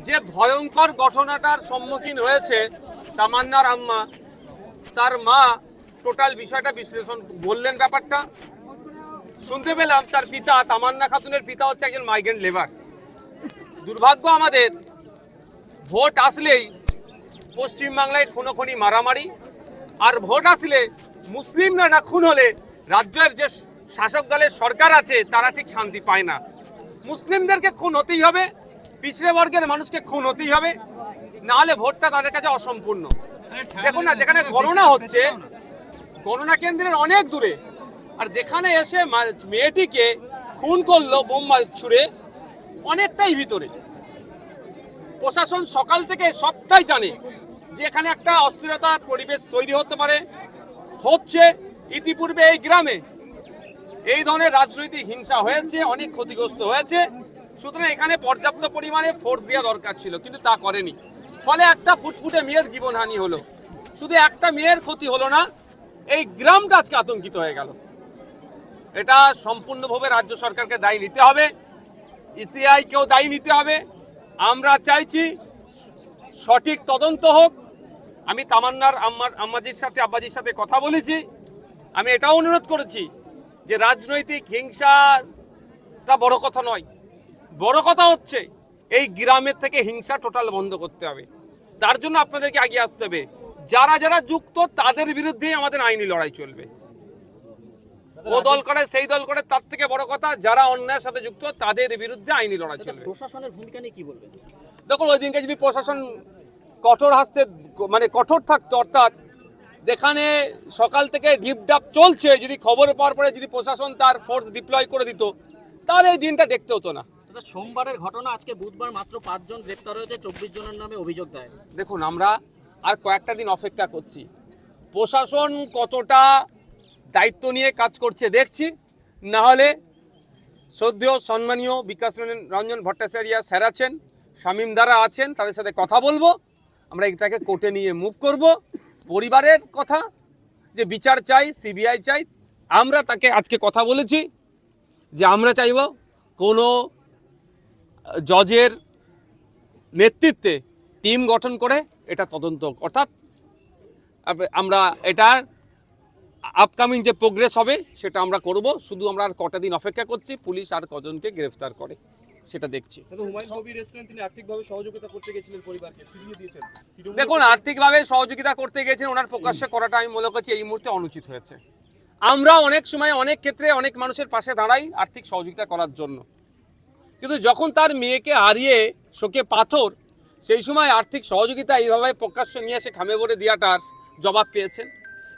যে ভয়ঙ্কর ঘটনাটার সম্মুখীন হয়েছে তামান্নার আম্মা, তার মা টোটাল বিষয়টা বিশ্লেষণ বললেন। ব্যাপারটা শুনতে পেলাম তার পিতা, তামান্না খাতুনের পিতা হচ্ছে একজন মাইগ্রেন্ট লেবার। দুর্ভাগ্য আমাদের, ভোট আসলেই পশ্চিমবাংলায় খুনোখুনি মারামারি, আর ভোট আসলে মুসলিমরা না খুন হলে রাজ্যের যে শাসক দলের সরকার আছে তারা ঠিক শান্তি পায় না। মুসলিমদেরকে খুন হতেই হবে, পিছড়ে বর্গের মানুষকে খুন হতেই হবে, না হলে ভোটটা তাদের কাছে অসম্পূর্ণ। দেখুন না, যেখানে গণনা হচ্ছে, গণনা কেন্দ্রের অনেক দূরে, আর যেখানে এসে মেয়েটিকে খুন করলো বোমা ছুড়ে অনেকটাই ভিতরে। প্রশাসন সকাল থেকে সবটাই জানে যে এখানে একটা অস্থিরতার পরিবেশ তৈরি হতে পারে, হচ্ছে। ইতিপূর্বে এই গ্রামে এই ধরনের রাজনৈতিক হিংসা হয়েছে, অনেক ক্ষতিগ্রস্ত হয়েছে। সুতরাং এখানে পর্যাপ্ত পরিমাণে ফোর্স দেওয়া দরকার ছিল, কিন্তু তা করেনি। ফলে একটা ফুটফুটে মেয়ের জীবনহানি হলো। শুধু একটা মেয়ের ক্ষতি হলো না, এই গ্রামটা আজকে আতঙ্কিত হয়ে গেল। এটা সম্পূর্ণভাবে রাজ্য সরকারকে দায়ী নিতে হবে, ইসিআইকেও দায়ী নিতে হবে। আমরা চাইছি সঠিক তদন্ত হোক। আমি তামান্নার আম্মাজির সাথে আব্বাজির সাথে কথা বলেছি। আমি এটাও অনুরোধ করেছি যে রাজনৈতিক হিংসাটা বড় কথা নয়, বড় কথা হচ্ছে এই গ্রামের থেকে হিংসা টোটাল বন্ধ করতে হবে। তার জন্য আপনাদেরকে এগিয়ে আসতে হবে। যারা যারা যুক্ত তাদের বিরুদ্ধেই আমাদের আইনি লড়াই চলবে। ও দল করে সেই দল করে, তার থেকে বড় কথা যারা অন্যায়ের সাথে যুক্ত তাদের বিরুদ্ধে আইনি লড়াই চলবে। প্রশাসনের ভূমিকা নিয়ে কি বলবেন? দেখুন, ওই দিনকে যদি প্রশাসন কঠোর হাসতে কঠোর থাকতো, অর্থাৎ যেখানে সকাল থেকে ঢিপঢাপ চলছে, যদি খবর পাওয়ার পরে যদি প্রশাসন তার ফোর্স ডিপ্লয় করে দিত, তাহলে এই দিনটা দেখতে হতো না। সোমবারের ঘটনা, আজকে বুধবার মাত্র 5 জন গ্রেপ্তার হয়েছে, 24 জনের নামে অভিযোগ দেয়। দেখুন, আমরা আর কয়েকটা দিন অপেক্ষা করছি, প্রশাসন কতটা দায়িত্ব নিয়ে কাজ করছে দেখছি। না হলে শ্রদ্ধেয় সম্মানীয় বিকাশ রঞ্জন ভট্টাচার্য স্যার আছেন, শামীম দ্বারা আছেন, তাদের সাথে কথা বলবো। আমরা এটাকে কোর্টে নিয়ে মুভ করব। পরিবারের কথা যে বিচার চাই, সিবিআই চাই, আমরা তাকে আজকে কথা বলেছি যে আমরা চাইব কোনো জজের নেতৃত্বে টিম গঠন করে এটা তদন্ত, অর্থাৎ আমরা এটা আপকামিং যে প্রোগ্রেস হবে সেটা আমরা করব। শুধু আমরা আর কটা দিন অপেক্ষা করছি, পুলিশ আর কজনকে গ্রেফতার করে সেটা দেখছি। দেখুন, আর্থিকভাবে সহযোগিতা করতে গেছেন, ওনার প্রকাশ্যে করাটা আমি মনে করছি এই মুহূর্তে অনুচিত হয়েছে। আমরা অনেক সময় অনেক ক্ষেত্রে অনেক মানুষের পাশে দাঁড়াই আর্থিক সহযোগিতা করার জন্য, কিন্তু যখন তার মেয়েকে হারিয়ে শোকে পাথর, সেই সময় আর্থিক সহযোগিতা এইভাবে প্রকাশ্যে নিয়ে এসে খামে ভরে দেওয়াটার জবাব পেয়েছেন।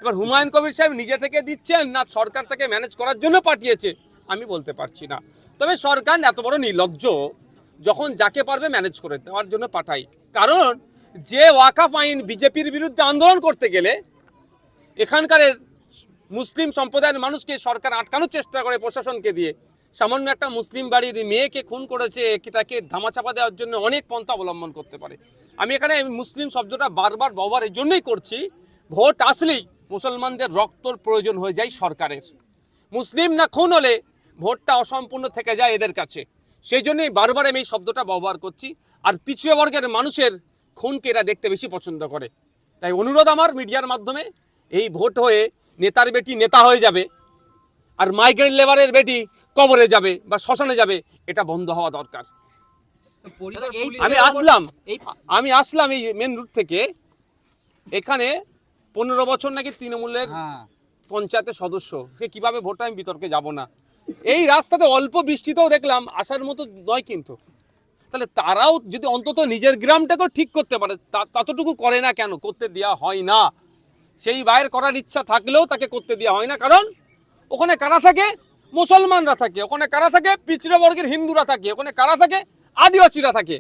এবার হুমায়ুন কবির সাহেব নিজে থেকে দিচ্ছেন না সরকার থেকে ম্যানেজ করার জন্য পাঠিয়েছে আমি বলতে পারছি না। তবে সরকার এত বড় নির্লজ্জ, যখন যাকে পারবে ম্যানেজ করে দেওয়ার জন্য পাঠাই। কারণ যে ওয়াকাফ আইন বিজেপির বিরুদ্ধে আন্দোলন করতে গেলে এখানকার মুসলিম সম্প্রদায়ের মানুষকে সরকার আটকানোর চেষ্টা করে প্রশাসনকে দিয়ে, সামান্য একটা মুসলিম বাড়ির মেয়েকে খুন করেছে, তাকে ধামাচাপা দেওয়ার জন্য অনেক পন্থা অবলম্বন করতে পারে। আমি এখানে মুসলিম শব্দটা বারবার ব্যবহার এই জন্যই করছি, ভোট আসলেই মুসলমানদের রক্তর প্রয়োজন হয়ে যায় সরকারের। মুসলিম না খুন হলে ভোটটা অসম্পূর্ণ থেকে যায় এদের কাছে, সেই জন্যই বারবার আমি এই শব্দটা ব্যবহার করছি। আর পিছিয়ে বর্গের মানুষের খুনকে এরা দেখতে বেশি পছন্দ করে। তাই অনুরোধ আমার মিডিয়ার মাধ্যমে, এই ভোট হয়ে নেতার বেটি নেতা হয়ে যাবে আর মাইগ্রেন্ট লেবারের বেটি কবরে যাবে বা শ্মশানে যাবে, এটা বন্ধ হওয়া দরকার। আমি আসলাম এই মেন রুট থেকে, এখানে 15 বছর নাকি তৃণমূলের পঞ্চায়েতের সদস্য, সে কিভাবে ভোটে আমি বিতর্কে যাব না। এই রাস্তাতে অল্প বৃষ্টিতেও দেখলাম আসার মতো নয়, কিন্তু তাহলে তারাও যদি অন্তত নিজের গ্রামটাকেও ঠিক করতে পারে, ততটুকু করে না কেন? করতে দেওয়া হয় না। সেই বাইরের করার ইচ্ছা থাকলেও তাকে করতে দেওয়া হয় না। কারণ ওখানে কারা থাকে? মুসলমানরা থাকে। ওখানে কারা থাকে? পিছড়ে বর্গের হিন্দুরা থাকে। ওখানে কারা থাকে? আদিবাসীরা থাকে।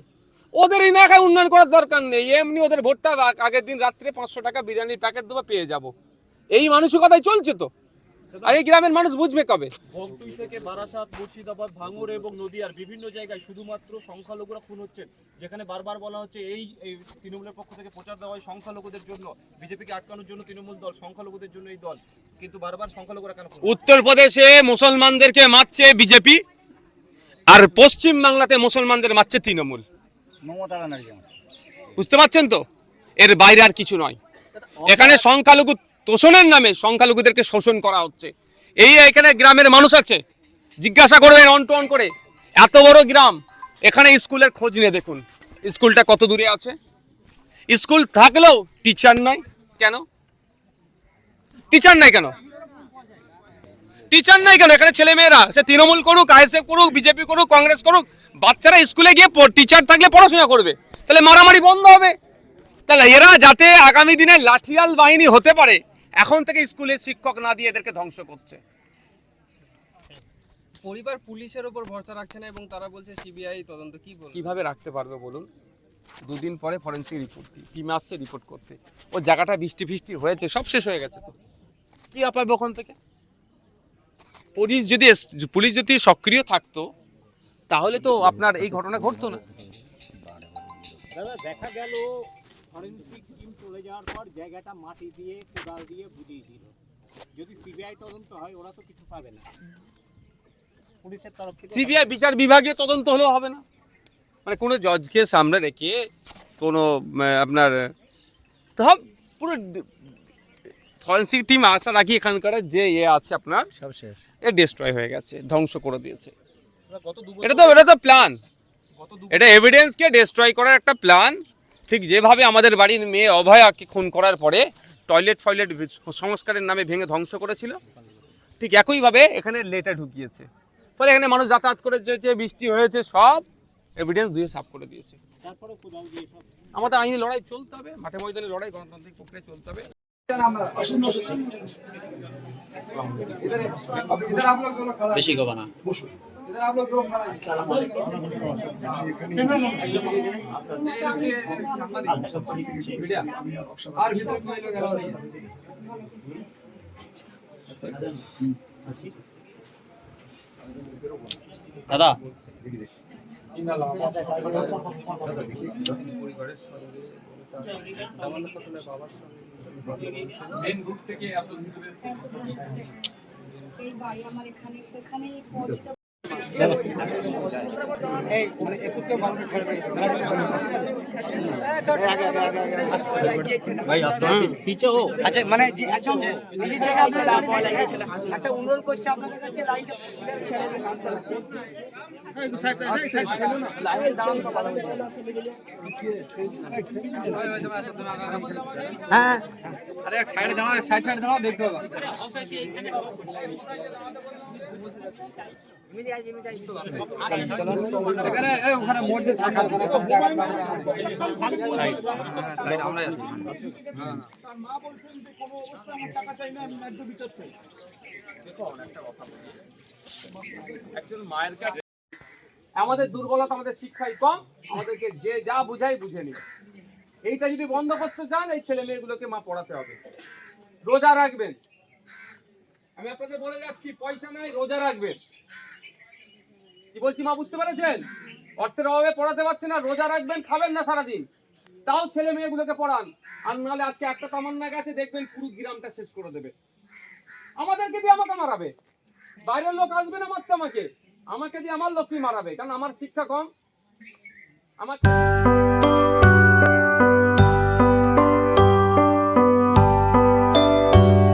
ওদের এই এলাকায় উন্নয়ন করার দরকার নেই, এমনি ওদের ভোটটা আগের দিন রাত্রে 500 টাকা বিরিয়ানির প্যাকেট দেবো, পেয়ে যাব, এই মানসিকতাই চলছে। তো আর এই গ্রামের মানুষ বুঝবে কবে? ভক্তুই থেকে বারাসাত, মুর্শিদাবাদ, ভাঙড় এবং নদিয়ার বিভিন্ন জায়গায় শুধুমাত্র সংখ্যালঘুরা খুন হচ্ছেন, যেখানে বারবার বলা হচ্ছে এই তৃণমূলের পক্ষ থেকে প্রচার দেওয়া হয় সংখ্যালঘুদের জন্য, বিজেপিকে আটকানোর জন্য তৃণমূল দল, সংখ্যালঘুদের জন্য এই দল, কিন্তু বারবার সংখ্যালঘুরা কেন? উত্তরপ্রদেশে মুসলমানদেরকে মারছে বিজেপি, আর পশ্চিম বাংলাতে মুসলমানদের মারছে তৃণমূল। মমতা ব্যানার্জি। বুঝতে পারছেন তো, এর বাইরে আর কিছু নয়। এখানে সংখ্যালঘু তোষণের নামে সংখ্যালঘুদেরকে শোষণ করা হচ্ছে। এখানে গ্রামের মানুষ আছে, জিজ্ঞাসা করবেন অন টু অন করে, এত বড় গ্রাম, এখানে স্কুলের খোঁজ নিয়ে দেখুন স্কুলটা কত দূরে আছে। স্কুল থাকলেও টিচার নাই। কেন টিচার নাই? টিচার নাই কেন? এখানে ছেলে মেয়েরা, সে তৃণমূল করুক, আইএসএফ করুক, বিজেপি করুক, কংগ্রেস করুক, বাচ্চারা স্কুলে গিয়ে টিচার থাকলে পড়াশোনা করবে, তাহলে মারামারি বন্ধ হবে। তাহলে এরা যাতে আগামী দিনে লাঠিয়াল বাহিনী হতে পারে, এখন থেকে স্কুলে শিক্ষক না দিয়ে এদেরকে ধ্বংস করছে। পরিবার পুলিশের উপর ভরসা রাখছে না এবং তারা বলছে সিবিআই তদন্ত। কি বলবো? কিভাবে রাখতে পারবে বলুন? দুদিন পরে ফরেন্সিক রিপোর্ট টিম আসছে রিপোর্ট করতে। ও জায়গাটা বৃষ্টি ফিষ্টি হয়েছে, সব শেষ হয়ে গেছে, তো কি পাবে ওখান থেকে? পুলিশ যদি সক্রিয় থাকতো তাহলে তো আপনার এই ঘটনা ঘটতো না। দাদা, দেখা গেল ফরেনসিক টিম চলে যাওয়ার পর জায়গাটা মাটি দিয়ে কোদাল দিয়ে বুঝিয়ে দিল। যদি সিবিআই তদন্ত হয় ওরা তো কিছু পাবে না, পুলিশের তরফ থেকে। সিবিআই বিচার বিভাগীয় তদন্ত হলেও হবে না? মানে কোনো জজকে সামনে রেখে কোনো আপনার সব পুরো ফরেন্সিক টিম আশা রাখি এখানকার যে আছে আপনার সব শেষ, ডিস্ট্রয় হয়ে গেছে, ধ্বংস করে দিয়েছে। এটা তো প্ল্যান, এটা এভিডেন্সকে ডিস্ট্রয় করার একটা প্ল্যান। ঠিক যেভাবে আমাদের বাড়ির মেয়ে অভয়াকে খুন করার পরে টয়লেট সংস্কারের নামে ভেঙে ধ্বংস করেছিল, ঠিক একইভাবে এখানে লেটা ঢুকিয়েছে। ফলে এখানে মানুষ যাতায়াত করে যে বৃষ্টি হয়েছে সব এভিডেন্স দিয়ে সাফ করে দিয়েছে। তারপরে কোদাল দিয়ে সব। আমাদের আইনি লড়াই চলতে হবে, মাঠে ময়দানে লড়াই গণতান্ত্রিক প্রক্রিয়া চলতে হবে। বেশি গবা না। দাদা এই বাড়ি আমার এখানে এখানে পরিচিত ভাই আপনারা পিছে হো। আচ্ছা, মানে আচ্ছা, অনুরোধ করছি আপনাদের কাছে লাইনে হ্যাঁ, আরে এক সাইডে দাঁড়াও, এক সাইড দাঁড়াও, দেখতে হবে। ওখানে মধ্যে আমাদের দুর্বলতা, আমাদের শিক্ষাই কম, আমাদেরকে যে যা বুঝাই বুঝে নি। এইটা যদি বন্ধ করতে চান, এই ছেলে মেয়েগুলোকে মা পড়াতে হবে। রোজা রাখবেন, আমি আপনাদের বলে যাচ্ছি, পয়সা নাই, রোজা রাখবেন। কি বলছি মা, বুঝতে পেরেছেন? অর্থের অভাবে পড়াতে পারছে না, রোজা রাখবেন, খাবেন না সারাদিন, তাও ছেলে মেয়েগুলোকে পড়ান। আর নাহলে আজকে একটা তামান্না গেছে, দেখবেন পুরো গ্রামটা শেষ করে দেবে। আমাদেরকে দিয়ে আমাকে মারাবে, বাইরের লোক আসবে না মারতে আমাকে দিয়ে আমার লোকই মারাবে, কারণ আমার শিক্ষা কম। আমার